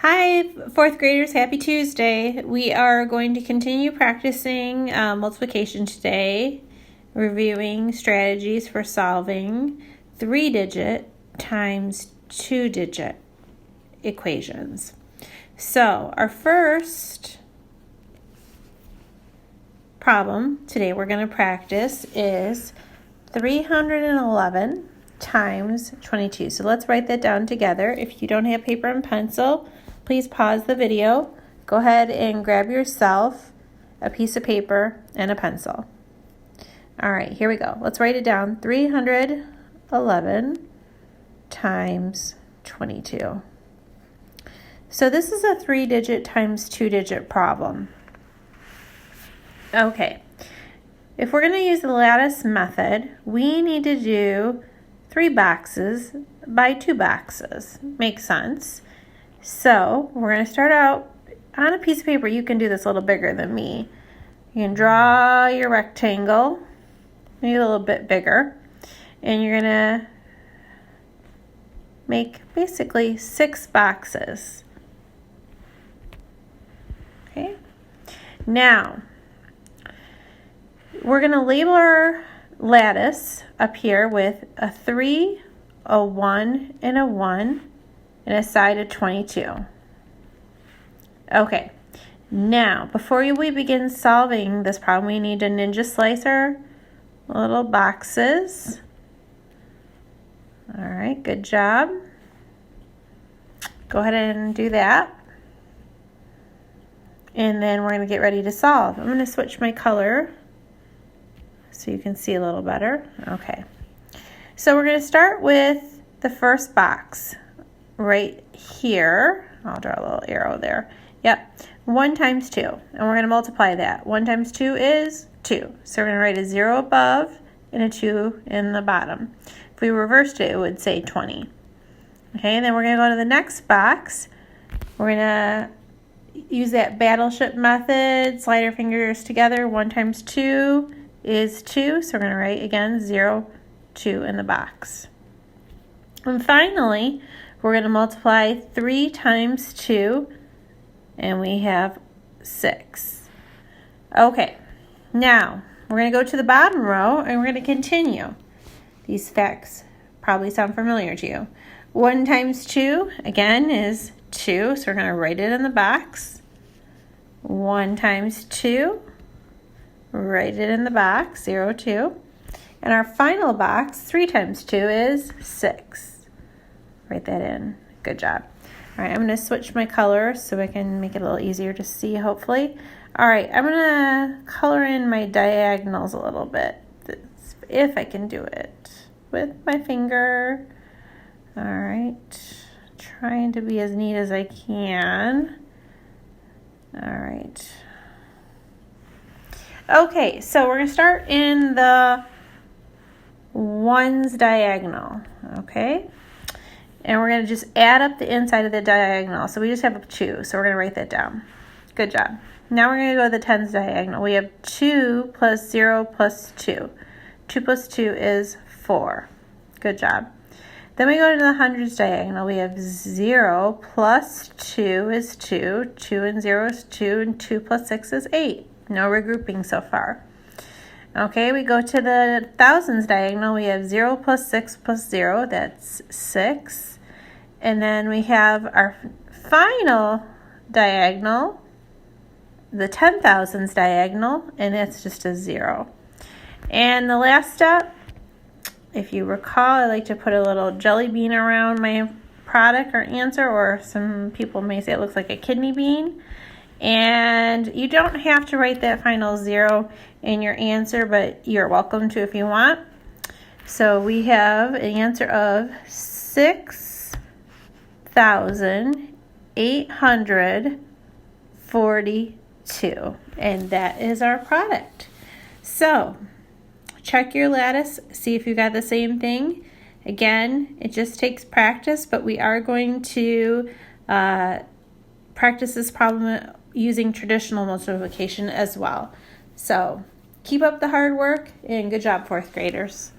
Hi, fourth graders, happy Tuesday. We are going to continue practicing multiplication today, reviewing strategies for solving 3-digit times 2-digit equations. So our first problem today we're going to practice is 311 times 22. So let's write that down together. If you don't have paper and pencil, please pause the video. Go ahead and grab yourself a piece of paper and a pencil. All right, here we go. Let's write it down. 311 times 22. So this is a 3-digit times 2-digit problem. Okay, if we're going to use the lattice method, we need to do 3 boxes by 2 boxes. Makes sense. So we're going to start out on a piece of paper. You can do this a little bigger than me. You can draw your rectangle, maybe a little bit bigger, and you're going to make basically 6 boxes. Okay. Now, we're going to label our lattice up here with a 3, a 1, and a 1. And a side of 22. Okay, now before we begin solving this problem, we need to ninja slice our little boxes. All right, good job. Go ahead and do that. And then we're going to get ready to solve. I'm going to switch my color so you can see a little better. Okay, so we're going to start with the first box. Right here, I'll draw a little arrow there. Yep, 1 times 2, and we're going to multiply that. 1 times 2 is 2, so we're going to write a 0 above and a 2 in the bottom. If we reversed it, it would say 20. Okay, and then we're going to go to the next box. We're going to use that battleship method, slide our fingers together. 1 times 2 is 2, so we're going to write, again, 0, 2 in the box. And finally, we're going to multiply 3 times 2, and we have 6. Okay, now we're going to go to the bottom row, and we're going to continue. These facts probably sound familiar to you. 1 times 2, again, is 2, so we're going to write it in the box. 1 times 2, write it in the box, 0, 2. And our final box, 3 times 2, is 6. Write that in. Good job. All right, I'm going to switch my color so I can make it a little easier to see, hopefully. All right, I'm going to color in my diagonals a little bit, if I can do it with my finger. All right, trying to be as neat as I can. All right. Okay, so we're going to start in the ones diagonal, okay? And we're going to just add up the inside of the diagonal. So we just have a 2. So we're going to write that down. Good job. Now we're going to go to the tens diagonal. We have 2 plus 0 plus 2. 2 plus 2 is 4. Good job. Then we go to the hundreds diagonal. We have 0 plus 2 is 2. 2 and 0 is 2. And 2 plus 6 is 8. No regrouping so far. Okay, we go to the thousands diagonal. We have 0 plus 6 plus 0. That's 6. And then we have our final diagonal, the 10,000s diagonal, and that's just a 0. And the last step, if you recall, I like to put a little jelly bean around my product or answer, or some people may say it looks like a kidney bean. And you don't have to write that final 0 in your answer, but you're welcome to if you want. So we have an answer of 6,842, and that is our product. So check your lattice, see if you got the same thing. Again, it just takes practice, but we are going to practice this problem using traditional multiplication as well. So keep up the hard work, and good job, fourth graders.